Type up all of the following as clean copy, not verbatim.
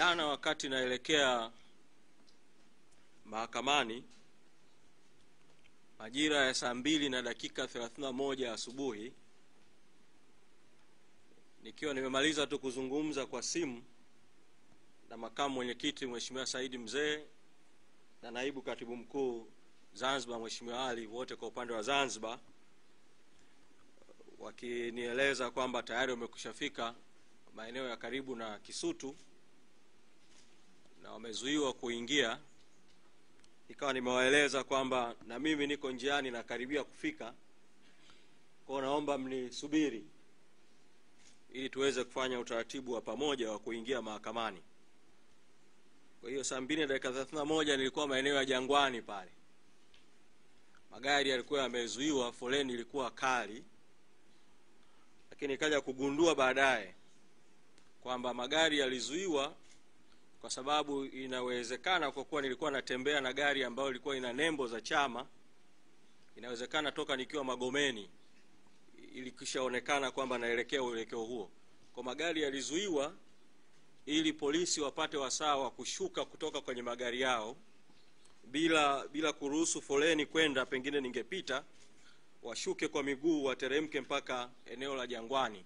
Jana wakati naelekea mahakamani majira ya saa 2:31 asubuhi, nikiwa nimemaliza tu kuzungumza kwa simu na makamu mwenyekiti Mheshimiwa Said Mzee na naibu katibu mkuu Zanzibar Mheshimiwa Ali, wote kwa upande wa Zanzibar, wakinieleza kwamba tayari wamekushafika maeneo ya karibu na Kisutu na wamezuiwa kuingia. Ikawa nimewaeleza kwamba na mimi niko njiani na karibia kufika, kwa naomba mnisubiri ili tuweze kufanya utaratibu wa pamoja wa kuingia mahakamani. Kwa hiyo saa 2:31 nilikuwa maeneo ya Jangwani pale. Magari yalikuwa yamezuiwa, foleni ilikuwa kali, lakini nikaja kugundua baadaye kwamba magari yalizuiwa kwa sababu inawezekana, kwa kuwa nilikuwa natembea na gari ambayo ilikuwa ina nembo za chama, inawezekana toka nikiwa Magomeni ilikishaonekana kwamba naelekea uelekeo huo. Kwa magari yalizuiwa ili polisi wapate wasaa wa kushuka kutoka kwenye magari yao bila kuruhusu foleni kwenda, pengine ningepita, washuke kwa miguu wateremke mpaka eneo la Jangwani,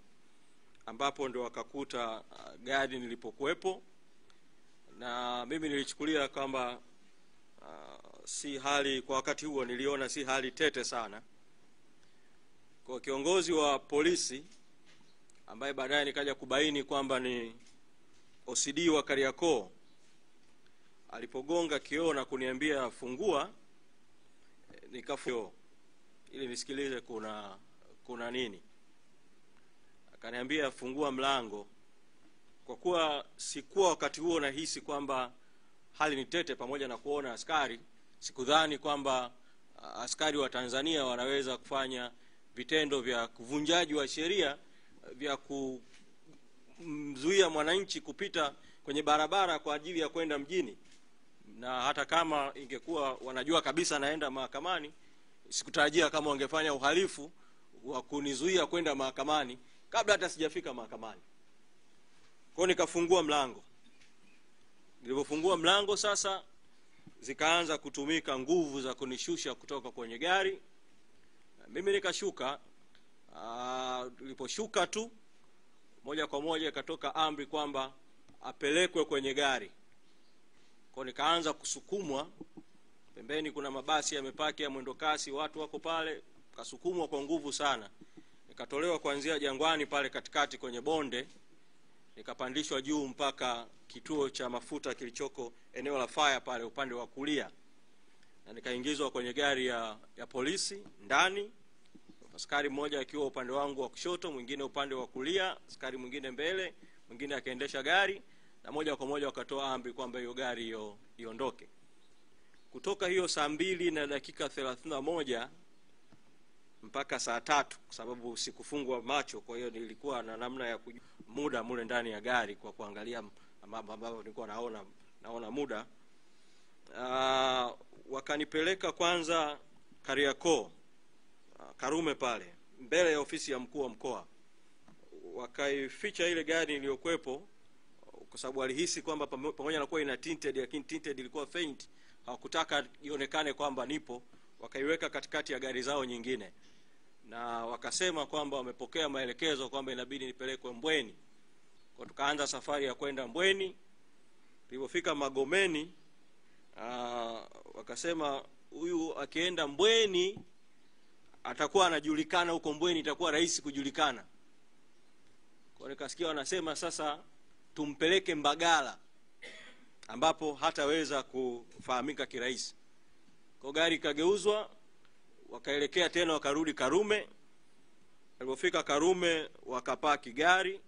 ambapo ndio wakakuta gari nilipokuepo. Na mimi nilichukulia kwamba si hali, kwa wakati huo niliona si hali tete sana. Kwa kiongozi wa polisi ambaye baadaye nikaja kubaini kwamba ni OCD wa Kariakoo, alipogonga kioo na kuniambia fungua, nikafungua ili nisikilize kuna nini. Akaniambia fungua mlango. Kwa kuwa sikuwa wakati huo nahisi kwamba hali ni tete, pamoja na kuona askari, sikudhani kwamba askari wa Tanzania wanaweza kufanya vitendo vya kuvunjaji wa sheria vya kumzuia mwananchi kupita kwenye barabara kwa ajili ya kwenda mjini. Na hata kama ingekuwa wanajua kabisa naenda mahakamani, sikutarajia kama wangefanya uhalifu wa kunizuia kwenda mahakamani kabla hata sijafika mahakamani. Kwa nikafungua mlango. Nilipofungua mlango sasa, zikaanza kutumika nguvu za kunishusha kutoka kwenye gari. Mimi nikashuka. Niliposhuka tu moja kwa moja ikatoka amri kwamba apelekwe kwenye gari. Kwa nikaanza kusukumwa. Pembeni kuna mabasi yamepaki ya mwendo kasi, watu wako pale, kasukumwa kwa nguvu sana. Nikatolewa kuanzia Jangwani pale katikati kwenye bonde, nikapandishwa juu mpaka kituo cha mafuta kilichoko eneo la fire pale upande wa kulia, na nikaingizwa kwenye gari ya polisi ndani. Askari mmoja akiwa upande wangu wa kushoto, mwingine upande wa kulia, askari mwingine mbele, mwingine akaendesha gari, na moja kwa moja wakatoa amri kwamba hiyo gari iondoke. Kutoka hiyo saa 2:31 mpaka saa 3, kwa sababu sikufungwa macho, kwa hiyo nilikuwa na namna ya muda mule ndani ya gari kwa kuangalia mambo ambayo nilikuwa naona muda. Wakanipeleka kwanza Kariakoo, Karume pale mbele ya ofisi ya mkuu wa mkoa. Wakaificha ile gari iliyokuepo kwa sababu walihisi kwamba pamoja na kuwa ina tinted, lakini tinted ilikuwa faint, hawakutaka ionekane kwamba nipo. Wakaiweka katikati ya gari zao nyingine, na wakasema kwamba wamepokea maelekezo kwamba inabidi nipelekwe Mbweni. Kwa tukaanza safari ya kwenda Mbweni. Tulipofika Magomeni, wakasema huyu akienda Mbweni atakuwa anajulikana huko Mbweni, itakuwa rahisi kujulikana. Kwa nikasikia wanasema sasa tumpeleke Mbagala ambapo hataweza kufahamika kirahisi. Kwa gari kageuzwa, wakaelekea tena wakarudi Karume. Walipofika Karume wakapaki gari,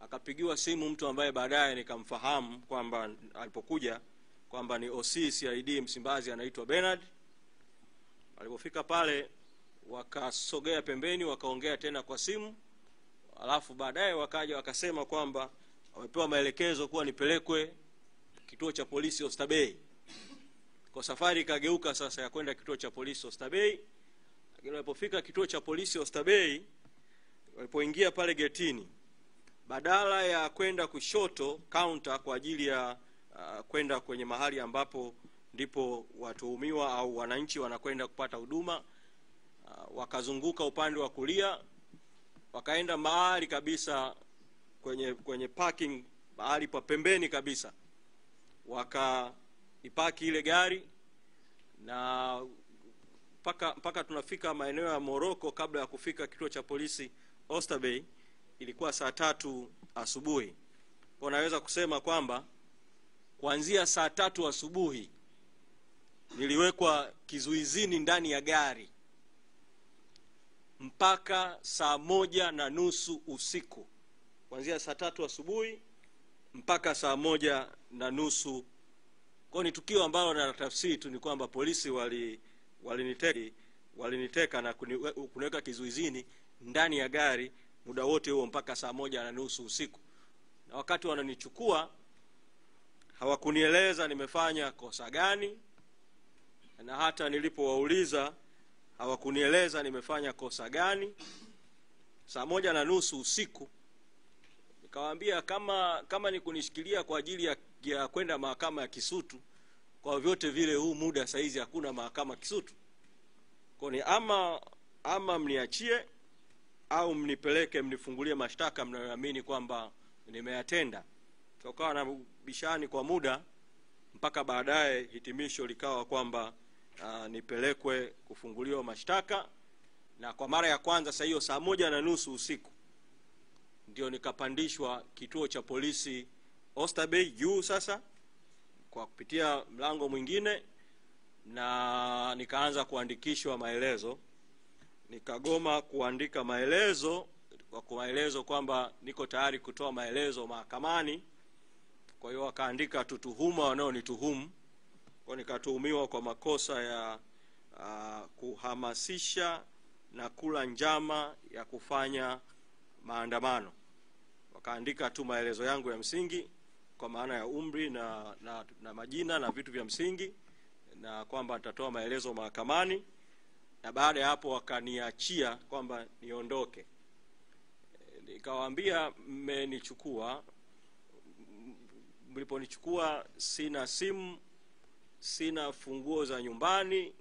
akapigiwa simu mtu ambaye baadaye nikamfahamu kwamba alipokuja kwamba ni OC CID Msimbazi, anaitwa Bernard. Walipofika pale wakasogea pembeni, wakaongea tena kwa simu, alafu baadaye wakaja wakasema kwamba wamepewa maelekezo kuwa nipelekwe kituo cha polisi Oysterbay. Kwa safari ikageuka sasa ya kwenda kituo cha polisi Oysterbay. Lakini walipofika kituo cha polisi Oysterbay, walipoingia pale getini, badala ya kwenda kushoto counter kwa ajili ya kwenda kwenye mahali ambapo ndipo watuhumiwa au wananchi wanakwenda kupata huduma, wakazunguka upande wa kulia, wakaenda mahali kabisa kwenye parking, mahali pa pembeni kabisa, wakaipaki ile gari, na mpaka tunafika maeneo ya Moroko, kabla ya kufika kituo cha polisi Oysterbay ilikuwa saa 3 asubuhi. Kwa naweza kusema kwamba kuanzia saa 3 asubuhi niliwekwa kizuizini ndani ya gari mpaka saa 1:30 usiku. Kuanzia saa 3 asubuhi mpaka saa 1:30. Kwa ni tukio ambalo na tafsiri tu ni kwamba polisi waliniteka na kuniweka kizuizini ndani ya gari muda wote huo mpaka saa 1:30 usiku. Na wakati wananichukua hawakunieleza nimefanya kosa gani, na hata nilipowauliza hawakunieleza nimefanya kosa gani. Saa 1:30 usiku nikawaambia kama ni kunishikilia kwa ajili ya kwenda mahakama ya Kisutu, kwa vyote vile huu muda saizi hakuna mahakama Kisutu. Kwa ni ama mniachie au mnipeleke mnifungulie mashtaka mnayoamini kwamba nimeyatenda. Tukawa na bishani kwa muda mpaka baadaye hitimisho likawa kwamba nipelekwe kufunguliwa mashtaka, na kwa mara ya kwanza sasa hiyo saa 1:30 usiku ndio nikapandishwa kituo cha polisi Oysterbay juu sasa kwa kupitia mlango mwingine, na nikaanza kuandikishwa maelezo. Nikagoma kuandika maelezo kwa maelezo kwamba niko tayari kutoa maelezo mahakamani. Kwa hiyo wakaandika tutuhuma wanaonituhumu. Kwa nikatuhumiwa kwa makosa ya kuhamasisha na kula njama ya kufanya maandamano. Wakaandika tu maelezo yangu ya msingi kwa maana ya umri na majina na vitu vya msingi, na kwamba nitatoa maelezo mahakamani, na baada ya hapo wakaniachia kwamba niondoke. Nikawaambia mmenichukua, mliponichukua sina simu, sina funguo za nyumbani,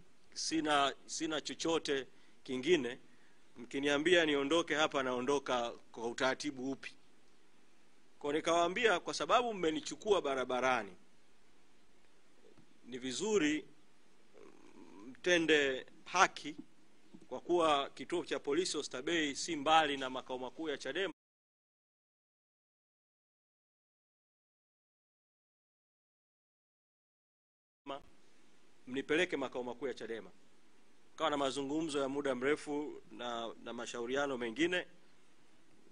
sina chochote kingine. Mkiniambia niondoke hapa naondoka kwa utaratibu upi? Kwa nikawaambia kwa sababu mmenichukua barabarani, ni vizuri mtende haki, kwa kuwa kituo cha polisi Oysterbay si mbali na makao makuu ya Chadema. Mnipeleke makao makuu ya Chadema. Kawa na mazungumzo ya muda mrefu na mashauriano mengine.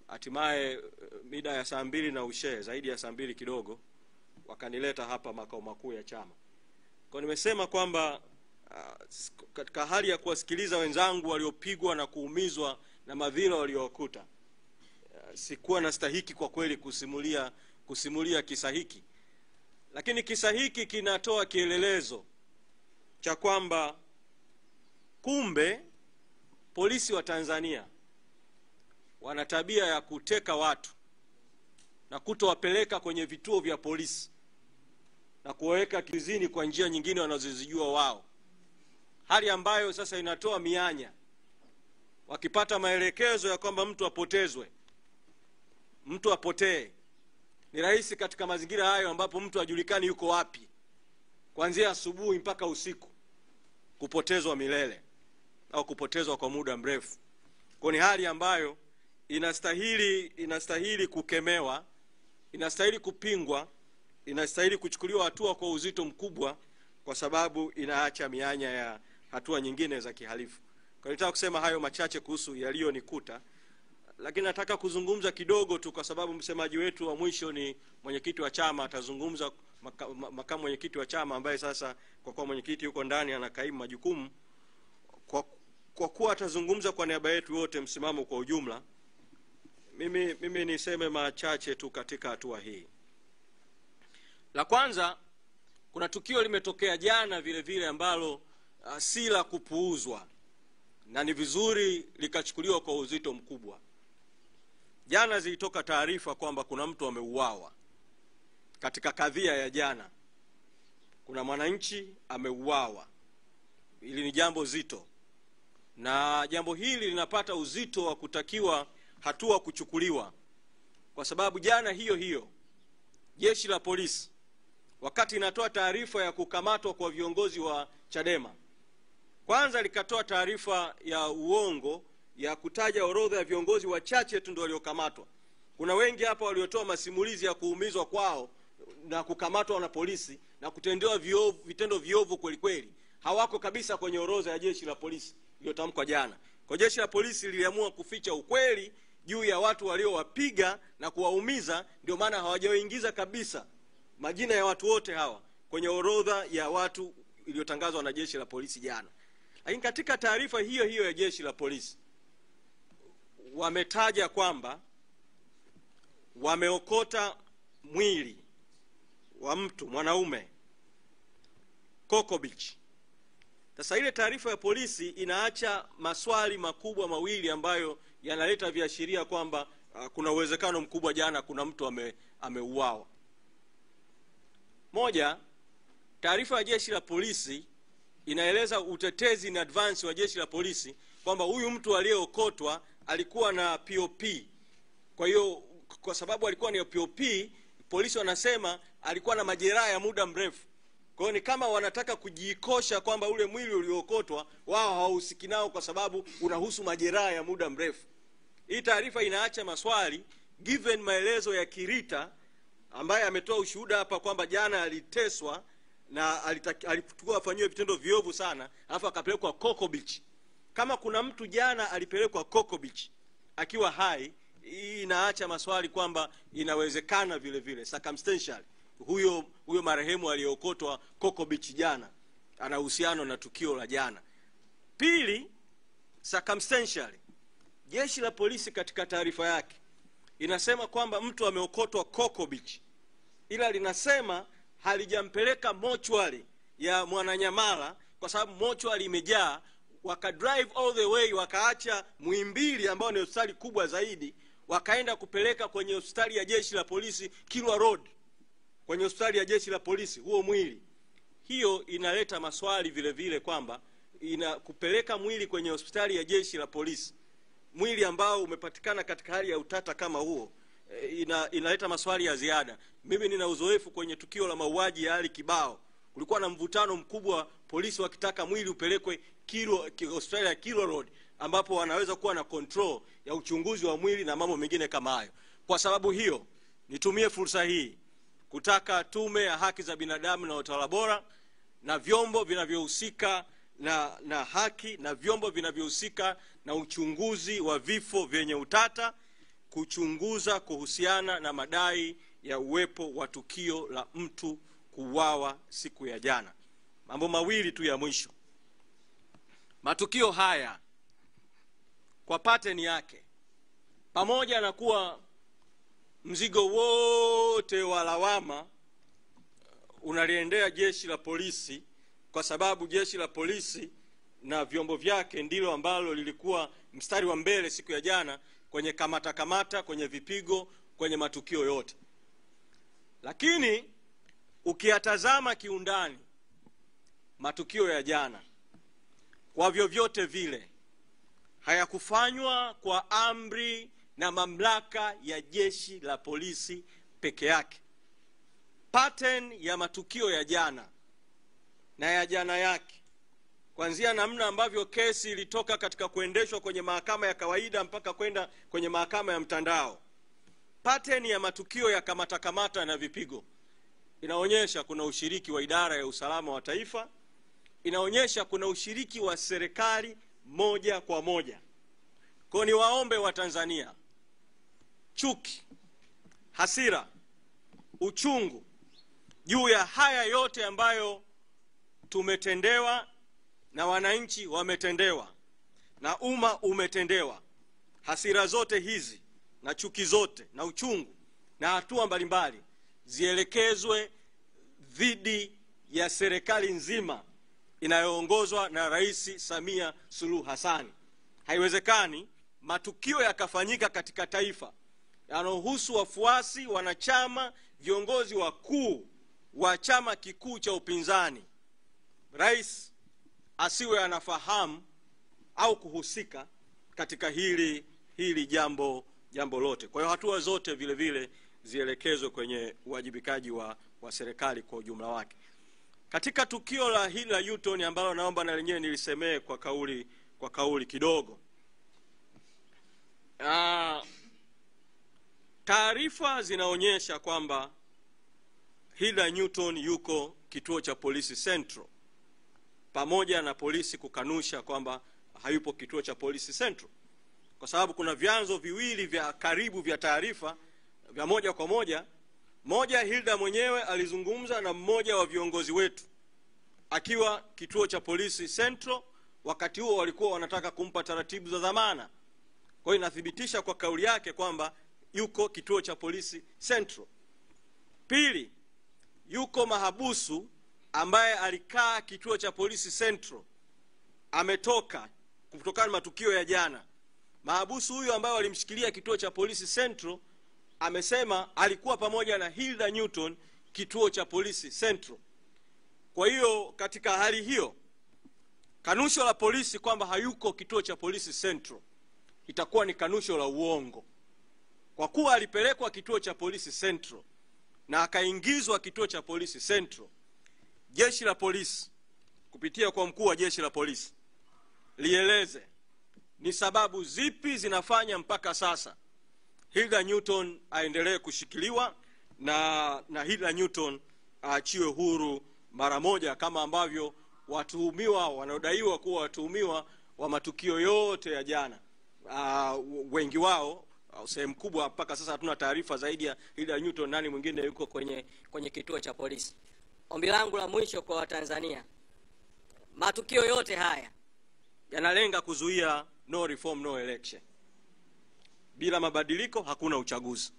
Hatimaye mida ya saa 2 na ushe, zaidi ya saa 2 kidogo, wakanileta hapa makao makuu ya chama. Kwa nimesema kwamba katika hali ya kuwasikiliza wenzangu waliopigwa na kuumizwa na madhila waliowakuta, sikuwa nastahiki kwa kweli kusimulia kisa hiki. Lakini kisa hiki kinatoa kielelezo cha kwamba kumbe polisi wa Tanzania wana tabia ya kuteka watu na kutowapeleka kwenye vituo vya polisi na kuwaweka kizini kwa njia nyingine wanazozijua wao, hali ambayo sasa inatoa mianya. Wakipata maelekezo ya kwamba mtu apotezwe, mtu apotee, ni rahisi katika mazingira hayo ambapo mtu hajulikani yuko wapi, kuanzia asubuhi mpaka usiku, kupotezwa milele au kupotezwa kwa muda mrefu. Kwa ni hali ambayo inastahili kukemewa, inastahili kupingwa, inastahili kuchukuliwa hatua kwa uzito mkubwa, kwa sababu inaacha mianya ya hatua nyingine za kihalifu. Kwa nitaka kusema hayo machache kuhusu yaliyonikuta, lakini nataka kuzungumza kidogo tu kwa sababu msemaji wetu wa mwisho ni mwenyekiti wa chama. Atazungumza makamu mwenyekiti wa chama ambaye sasa kwa kuwa mwenyekiti yuko ndani anakaimu majukumu. Kwa kuwa atazungumza kwa niaba yetu wote msimamo kwa ujumla, mimi niseme machache tu katika hatua hii. La kwanza, kuna tukio limetokea jana vile vile ambalo si la kupuuzwa na ni vizuri likachukuliwa kwa uzito mkubwa. Jana zilitoka taarifa kwamba kuna mtu ameuawa katika kadhia ya jana. Kuna mwananchi ameuawa. Hili ni jambo zito, na jambo hili linapata uzito wa kutakiwa hatua kuchukuliwa, kwa sababu jana hiyo hiyo jeshi la polisi wakati inatoa taarifa ya kukamatwa kwa viongozi wa Chadema, kwanza likatoa taarifa ya uongo ya kutaja orodha ya viongozi wachache tu ndio waliokamatwa. Kuna wengi hapa waliotoa masimulizi ya kuumizwa kwao na kukamatwa na polisi na kutendewa vitendo viovu kweli kweli. Hawako kabisa kwenye orodha ya jeshi la polisi iliyotamkwa jana. Kwa jeshi la polisi liliamua kuficha ukweli juu ya watu waliowapiga na kuwaumiza, ndio maana hawajaingiza kabisa majina ya watu wote hawa kwenye orodha ya watu iliyotangazwa na jeshi la polisi jana. Lakini katika taarifa hiyo hiyo ya jeshi la polisi wametaja kwamba wameokota mwili wa mtu mwanaume Coco Beach. Sasa ile taarifa ya polisi inaacha maswali makubwa mawili ambayo yanaleta viashiria kwamba kuna uwezekano mkubwa jana kuna mtu ameuawa. Moja, taarifa ya jeshi la polisi inaeleza utetezi in advance wa jeshi la polisi kwamba huyu mtu aliyeokotwa alikuwa na POP. Kwa hiyo kwa sababu alikuwa na POP, polisi wanasema alikuwa na majeraha ya muda mrefu. Kwa hiyo ni kama wanataka kujikosha kwamba ule mwili uliookotwa wao hawahusiki nao kwa sababu unahusu majeraha ya muda mrefu. Hii taarifa inaacha maswali given maelezo ya Kirita ambaye ametoa ushuhuda hapa kwamba jana aliteswa na alikuwa afanywe vitendo viovu sana, alafu akapelekwa Coco Beach. Kama kuna mtu jana alipelekwa Coco Beach akiwa hai, hii inaacha maswali kwamba inawezekana vile vile circumstantial huyo marehemu aliyeokotwa Coco Beach jana ana uhusiano na tukio la jana. Pili, circumstantially jeshi la polisi katika taarifa yake inasema kwamba mtu ameokotwa Coco Beach, ila linasema halijampeleka mochwari ya Mwananyamala kwa sababu mochwari imejaa. Waka drive all the way, wakaacha Muhimbili ambao ni hospitali kubwa zaidi, wakaenda kupeleka kwenye hospitali ya jeshi la polisi Kilwa Road, kwenye hospitali ya jeshi la polisi huo mwili. Hiyo inaleta maswali vile vile kwamba kupeleka mwili kwenye hospitali ya jeshi la polisi, mwili ambao umepatikana katika hali ya utata kama huo, inaleta maswali ya ziada. Mimi nina uzoefu kwenye tukio la mauaji ya Ali Kibao. Kulikuwa na mvutano mkubwa, polisi wakitaka mwili upelekwe hospitali ya Kilwa Road ambapo wanaweza kuwa na control ya uchunguzi wa mwili na mambo mengine kama hayo. Kwa sababu hiyo, nitumie fursa hii kutaka Tume ya Haki za Binadamu na Utawala Bora na vyombo vinavyohusika na haki na vyombo vinavyohusika na uchunguzi wa vifo vyenye utata kuchunguza kuhusiana na madai ya uwepo wa tukio la mtu kuuawa siku ya jana. Mambo mawili tu ya mwisho. Matukio haya kwa pattern yake, pamoja na kuwa mzigo wote wa lawama unaliendea jeshi la polisi, kwa sababu jeshi la polisi na vyombo vyake ndilo ambalo lilikuwa mstari wa mbele siku ya jana kwenye kamata, kwenye vipigo, kwenye matukio yote. Lakini ukiyatazama kiundani matukio ya jana, kwa vyovyote vile hayakufanywa kwa amri na mamlaka ya jeshi la polisi peke yake. Pattern ya matukio ya jana na ya jana yake, kuanzia namna ambavyo kesi ilitoka katika kuendeshwa kwenye mahakama ya kawaida mpaka kwenda kwenye mahakama ya mtandao, pattern ya matukio ya kamata na vipigo inaonyesha kuna ushiriki wa idara ya usalama wa taifa, inaonyesha kuna ushiriki wa serikali moja kwa moja. Kwa ni waombe wa Tanzania, chuki, hasira, uchungu juu ya haya yote ambayo tumetendewa na wananchi wametendewa na umma umetendewa, hasira zote hizi na chuki zote na uchungu na hatua mbalimbali zielekezwe dhidi ya serikali nzima inayoongozwa na Rais Samia Suluhu Hassan. Haiwezekani matukio yakafanyika katika taifa yanayohusu wafuasi, wanachama, viongozi wakuu wa chama kikuu cha upinzani, rais asiwe anafahamu au kuhusika katika hili jambo lote. Kwa hiyo hatua zote vile vile zielekezwe kwenye uwajibikaji wa serikali kwa ujumla wake. Katika tukio la hili la U-turn ambalo naomba na lenyewe nilisemee kwa kauli kidogo. Taarifa zinaonyesha kwamba Hilda Newton yuko kituo cha polisi Central, pamoja na polisi kukanusha kwamba hayupo kituo cha polisi Central, kwa sababu kuna vyanzo viwili vya karibu vya taarifa vya moja kwa moja. Moja, Hilda mwenyewe alizungumza na mmoja wa viongozi wetu akiwa kituo cha polisi Central. Wakati huo walikuwa wanataka kumpa taratibu za dhamana. Kwa hiyo inathibitisha kwa kauli yake kwamba yuko kituo cha polisi Central. Pili, yuko mahabusu ambaye alikaa kituo cha polisi Central, ametoka kutokana na matukio ya jana. Mahabusu huyu ambaye walimshikilia kituo cha polisi Central amesema alikuwa pamoja na Hilda Newton kituo cha polisi Central. Kwa hiyo katika hali hiyo, kanusho la polisi kwamba hayuko kituo cha polisi Central itakuwa ni kanusho la uongo. Kwa kuwa alipelekwa kituo cha polisi Central na akaingizwa kituo cha polisi Central, jeshi la polisi kupitia kwa mkuu wa jeshi la polisi lieleze ni sababu zipi zinafanya mpaka sasa Hilda Newton aendelee kushikiliwa na Hilda Newton aachiwe huru mara moja, kama ambavyo watuhumiwa wanaodaiwa kuwa watuhumiwa wa matukio yote ya jana, wengi wao sehemu kubwa mpaka sasa hatuna taarifa zaidi ya Hilda Newton nani mwingine yuko kwenye kituo cha polisi. Ombi langu la mwisho kwa Watanzania, matukio yote haya yanalenga kuzuia no reform no election. Bila mabadiliko hakuna uchaguzi.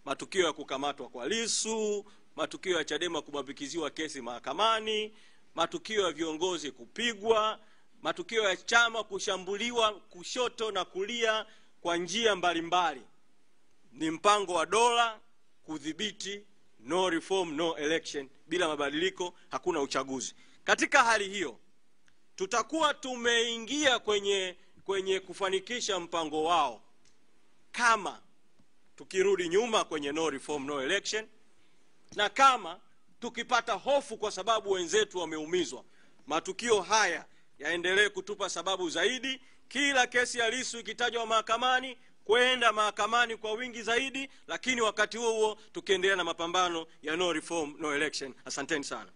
Matukio ya kukamatwa kwa Lissu, matukio ya Chadema kubambikiziwa kesi mahakamani, matukio ya viongozi kupigwa, matukio ya chama kushambuliwa kushoto na kulia kwa njia mbalimbali, ni mpango wa dola kudhibiti no reform no election. Bila mabadiliko hakuna uchaguzi. Katika hali hiyo, tutakuwa tumeingia kwenye kufanikisha mpango wao kama tukirudi nyuma kwenye no reform no election, na kama tukipata hofu kwa sababu wenzetu wameumizwa. Matukio haya yaendelee kutupa sababu zaidi, kila kesi ya Lissu ikitajwa mahakamani, kwenda mahakamani kwa wingi zaidi, lakini wakati huo tukiendelea na mapambano ya no reform no election. Asanteni sana.